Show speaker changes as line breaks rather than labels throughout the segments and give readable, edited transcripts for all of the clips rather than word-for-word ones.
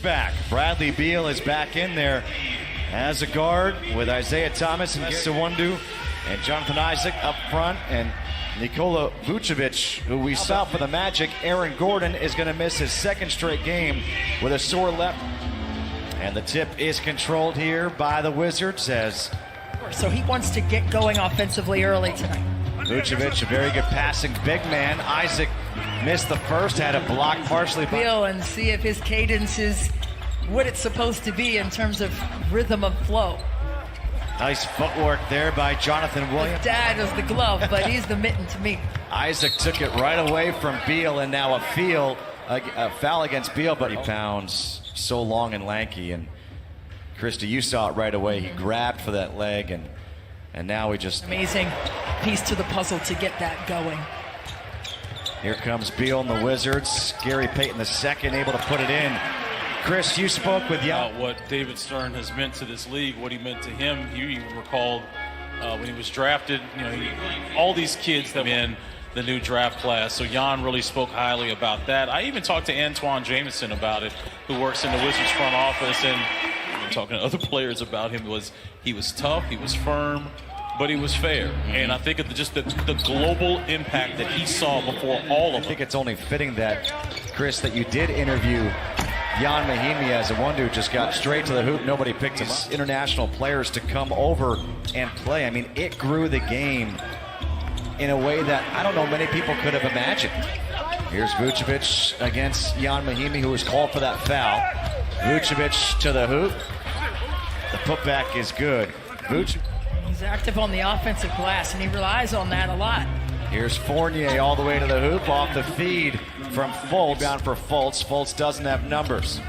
Back. Bradley Beal is back in there as a guard with Isaiah Thomas and Sewondu and Jonathan Isaac up front, and Nikola Vucevic, who we saw for the Magic. Aaron Gordon is going to miss his second straight game with a sore left. And the tip is controlled here by the Wizards as
so he wants to get going offensively early tonight.
Vucevic, a very good passing big man. Isaac missed the first, had a block partially by
Beal, and see if his cadence is what it's supposed to be in terms of rhythm of flow.
Nice footwork there by Jonathan Williams.
His dad is the glove, but he's the mitten to me.
Isaac took it right away from Beal, and now a foul against Beal, but he pounds so long and lanky. And Christy, you saw it right away. He grabbed for that leg, and now he just...
Amazing piece to the puzzle to get that going.
Here comes Beal and the Wizards. Gary Payton II able to put it in. Chris, you spoke with Jan.
What David Stern has meant to this league, what he meant to him. You even recalled when he was drafted, all these kids that were in the new draft class. So Jan really spoke highly about that. I even talked to Antoine Jameson about it, who works in the Wizards front office, and talking to other players about him. He was tough, he was firm, but he was fair. And I think of just the global impact that he saw before all of them.
I think it's only fitting that, Chris, that you did interview Ian Mahinmi as a one who just got straight to the hoop. Nobody picked him up. International players to come over and play. I mean, it grew the game in a way that I don't know many people could have imagined. Here's Vucevic against Ian Mahinmi, who was called for that foul. Vucevic to the hoop. The putback is good.
He's active on the offensive glass, and he relies on that a lot.
Here's Fournier all the way to the hoop off the feed from Fultz. Down for Fultz. Fultz doesn't have numbers.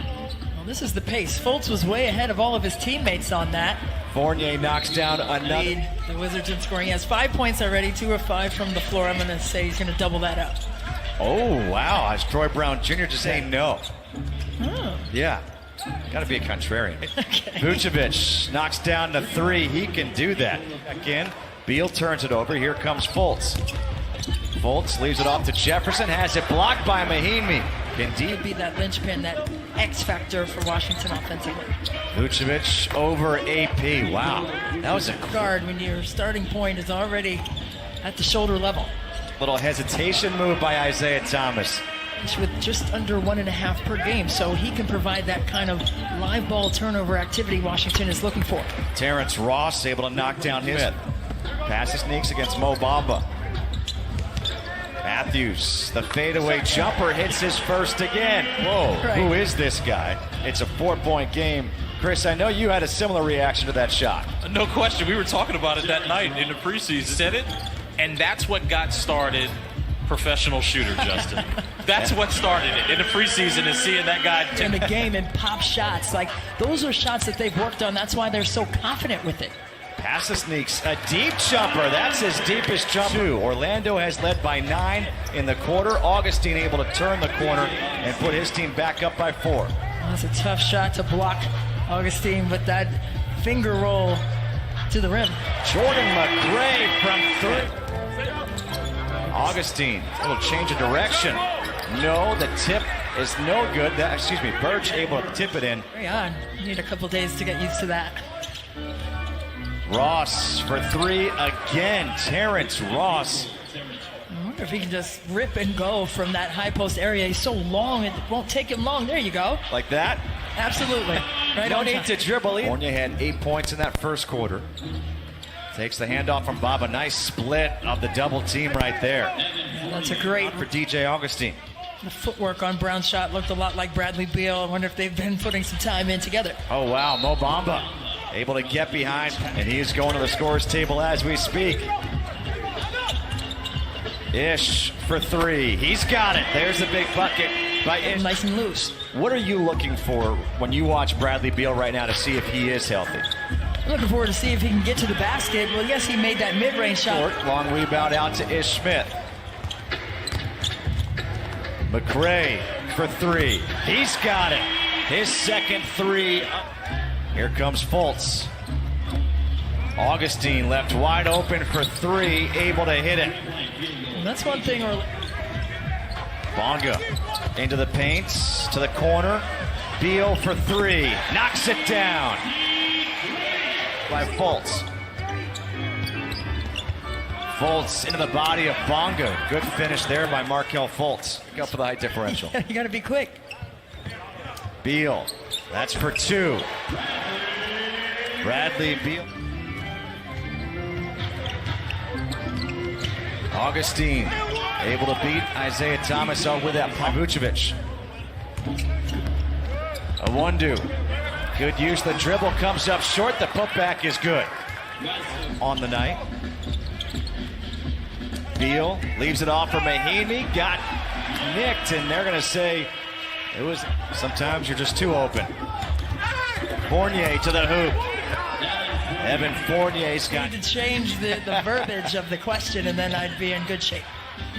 Well, this is the pace. Fultz was way ahead of all of his teammates on that.
Fournier knocks down another.
Lead the Wizards in scoring. He has 5 points already, 2 of 5 from the floor. I'm going to say he's going to double that up.
Oh, wow. As Troy Brown Jr. just saying no.
Oh.
Yeah. Got to be a contrarian.
Okay.
Vucevic knocks down the 3. He can do that. Again, Beal turns it over. Here comes Fultz. Fultz leaves it off to Jefferson. Has it blocked by Mahinmi. Indeed.
Be that linchpin, that X factor for Washington offensively.
Vucevic over AP. Wow. That was a
guard when your starting point is already at the shoulder level.
Little hesitation move by Isaiah Thomas.
With just under 1.5 per game, so he can provide that kind of live ball turnover activity Washington is looking for.
Terrence Ross able to knock down his. Passes sneaks against Mo Bamba. Matthews, the fadeaway jumper, hits his first again. Whoa, right. Who is this guy? It's a 4-point game. Chris, I know you had a similar reaction to that shot.
No question. We were talking about it that night in the preseason. Said it, and that's what got started professional shooter, Justin. That's what started it in the preseason, is seeing that guy
in the game and pop shots. Like, those are shots that they've worked on. That's why they're so confident with it.
Passes sneaks, a deep jumper. That's his deepest jumper. Orlando has led by 9 in the quarter. Augustine able to turn the corner and put his team back up by 4.
Well, that's a tough shot to block, Augustine, but that finger roll to the rim.
Jordan McRae from 3. Augustine, a little change of direction. No, the tip is no good. Birch able to tip it in.
Hurry on. You need a couple days to get used to that.
Ross for 3 again. Terrence Ross.
I wonder if he can just rip and go from that high post area. He's so long, it won't take him long. There you go.
Like that?
Absolutely. Right.
No need to dribble. Fournier had 8 points in that first quarter. Takes the handoff from Baba. Nice split of the double team right there.
That's a great
for DJ Augustine.
The footwork on Brown's shot looked a lot like Bradley Beal. I wonder if they've been putting some time in together.
Oh, wow. Mo Bamba able to get behind, and he is going to the scorer's table as we speak. Ish for 3. He's got it. There's the big bucket by Ish.
Nice and loose.
What are you looking for when you watch Bradley Beal right now to see if he is healthy?
I'm looking forward to see if he can get to the basket. Well, yes, he made that mid-range shot.
Short, long rebound out to Ish Smith. McRae for 3. He's got it. His second 3. Here comes Fultz. Augustine left wide open for 3, able to hit it.
And that's one thing.
Bonga Into the paint, to the corner. Beal for three. Knocks it down by Fultz. Fultz into the body of Bonga. Good finish there by Markelle Fultz. Look out for the height differential.
You got to be quick.
Beal. That's for two. Bradley Beal. Augustine able to beat Isaiah Thomas out with that. Vucevic. Awundu. Good use. The dribble comes up short. The putback is good on the night. Beal leaves it off for Mahinmi. Got nicked, and they're going to say it was. Sometimes you're just too open. Fournier to the hoop. Evan Fournier's got.
Need to change the verbiage of the question, and then I'd be in good shape.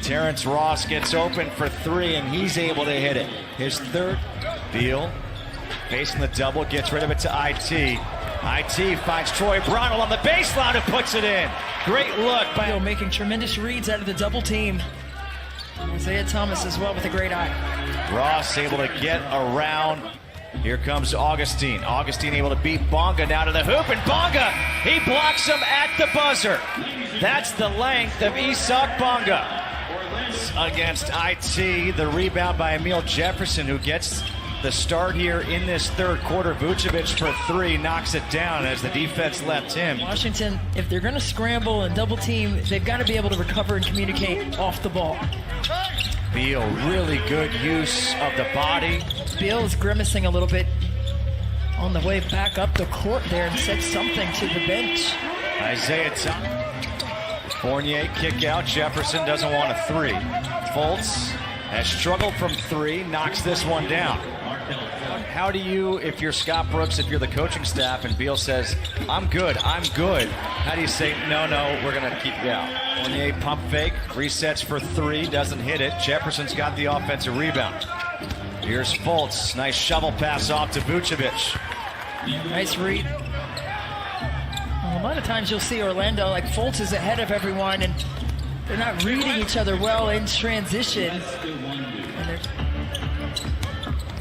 Terrence Ross gets open for three, and he's able to hit it. His third. Beal facing the double, gets rid of it to IT. IT finds Troy Bronell on the baseline and puts it in. Great look by
Beal making tremendous reads out of the double team. Isaiah Thomas as well with a great eye.
Ross able to get around. Here comes Augustine. Augustine able to beat Bonga now to the hoop, and Bonga, he blocks him at the buzzer. That's the length of Isak Bonga. Against IT, the rebound by Emile Jefferson, who gets the start here in this third quarter. Vucevic for three, knocks it down as the defense left him.
Washington, if they're going to scramble and double team, they've got to be able to recover and communicate off the ball.
Beal, really good use of the body.
Beal is grimacing a little bit on the way back up the court there and said something to the bench.
Isaiah Thomas. Fournier kick out. Jefferson doesn't want a three. Fultz has struggled from three, knocks this one down. How do you, if you're Scott Brooks, if you're the coaching staff, and Beal says, I'm good, how do you say, no, we're going to keep you out? Fournier pump fake, resets for three, doesn't hit it. Jefferson's got the offensive rebound. Here's Fultz, nice shovel pass off to Vucevic.
Nice read. Well, a lot of times you'll see Orlando, like Fultz is ahead of everyone, and they're not reading each other well in transition.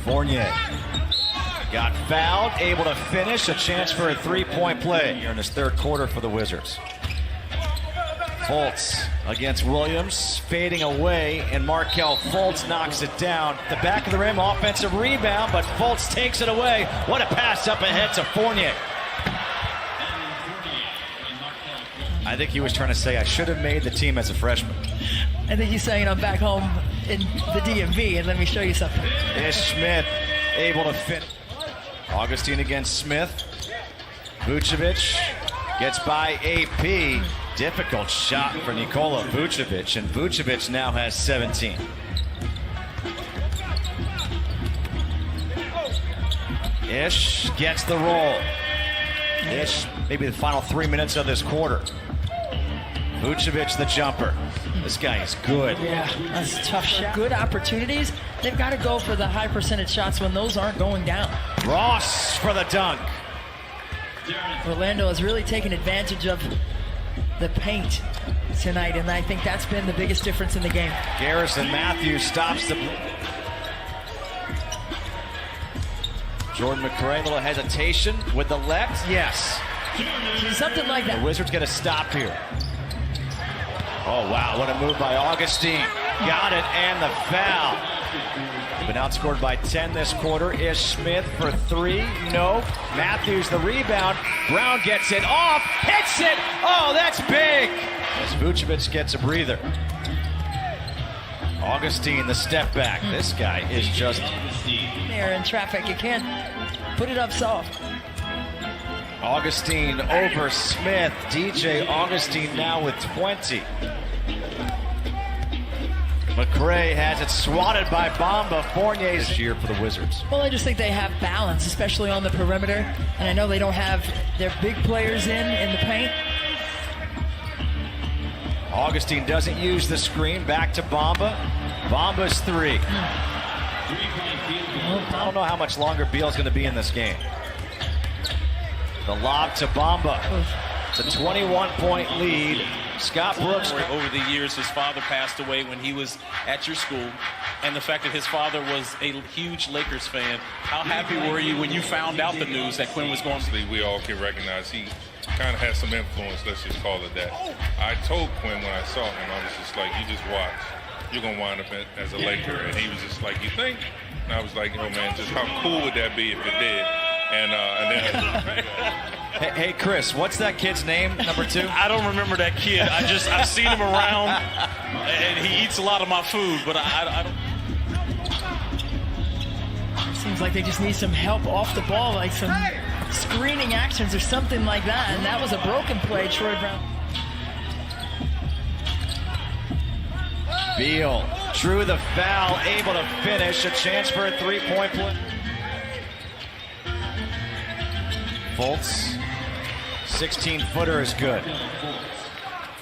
Fournier
got fouled, able to finish, a chance for a three-point play here in this third quarter for the Wizards. Fultz against Williams, fading away, and Markelle Fultz knocks it down. The back of the rim, offensive rebound, but Fultz takes it away. What a pass up ahead to Fournier. I think he was trying to say, I should have made the team as a freshman.
I think he's saying, I'm back home in the DMV, and let me show you something.
Ish Smith able to finish. Augustine against Smith. Vucevic gets by AP. Difficult shot for Nikola Vucevic, and Vucevic now has 17. Ish gets the roll. Ish, maybe the final 3 minutes of this quarter. Vucevic the jumper. This guy is good.
Yeah, that's a tough shot. Good opportunities. They've got to go for the high percentage shots when those aren't going down.
Ross for the dunk.
Orlando has really taken advantage of the paint tonight, and I think that's been the biggest difference in the game.
Garrison Matthews stops the... Jordan McRae, a little hesitation with the left. Yes.
Something like that.
The Wizards get a stop here. Oh, wow, what a move by Augustine. Got it, and the foul. They've been outscored by 10 this quarter. Ish Smith for three. No. Matthews the rebound. Brown gets it off. Hits it. Oh, that's big. As Vucevic gets a breather. Augustine the step back. This guy is just...
There in traffic. You can't put it up soft.
Augustine over Smith. DJ Augustine now with 20. McRae has it swatted by Bamba. Fournier this year for the Wizards.
Well, I just think they have balance, especially on the perimeter. And I know they don't have their big players in the paint.
Augustine doesn't use the screen. Back to Bamba. Bamba's three. I don't know how much longer Beal's going to be in this game. The lob to Bamba. It's a 21-point lead. Scott Brooks.
Over the years, his father passed away when he was at your school. and the fact that his father was a huge Lakers fan. How happy were you when you found out the news that Quinn was going?
We all can recognize he kind of has some influence, let's just call it that. I told Quinn when I saw him, I was just like, you just watch. You're going to wind up as a Laker. And he was just like, you think? And I was like, oh, man, just how cool would that be if it did? And then...
Hey, Chris, what's that kid's name, number 2?
I don't remember that kid. I've seen him around, and he eats a lot of my food, but I don't...
Seems like they just need some help off the ball, like some screening actions or something like that. And that was a broken play, Troy Brown.
Beal drew the foul, able to finish. A chance for a three-point play. Fultz, 16-footer is good.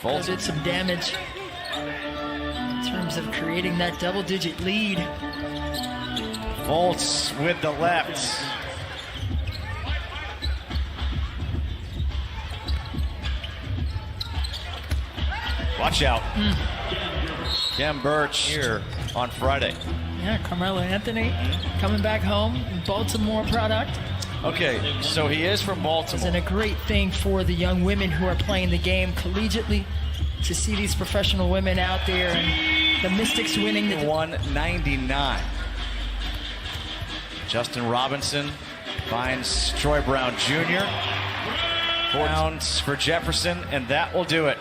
Fultz did some damage in terms of creating that double-digit lead.
Fultz with the left. Watch out. Kem Birch here on Friday.
Yeah, Carmelo Anthony coming back home, Baltimore product.
Okay, so he is from Baltimore.
Isn't a great thing for the young women who are playing the game collegiately to see these professional women out there, and the Mystics winning the
199. Justin Robinson finds Troy Brown Jr. 4 downs for Jefferson, and that will do it.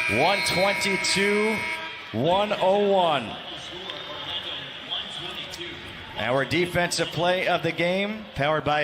122-101. Our defensive play of the game, powered by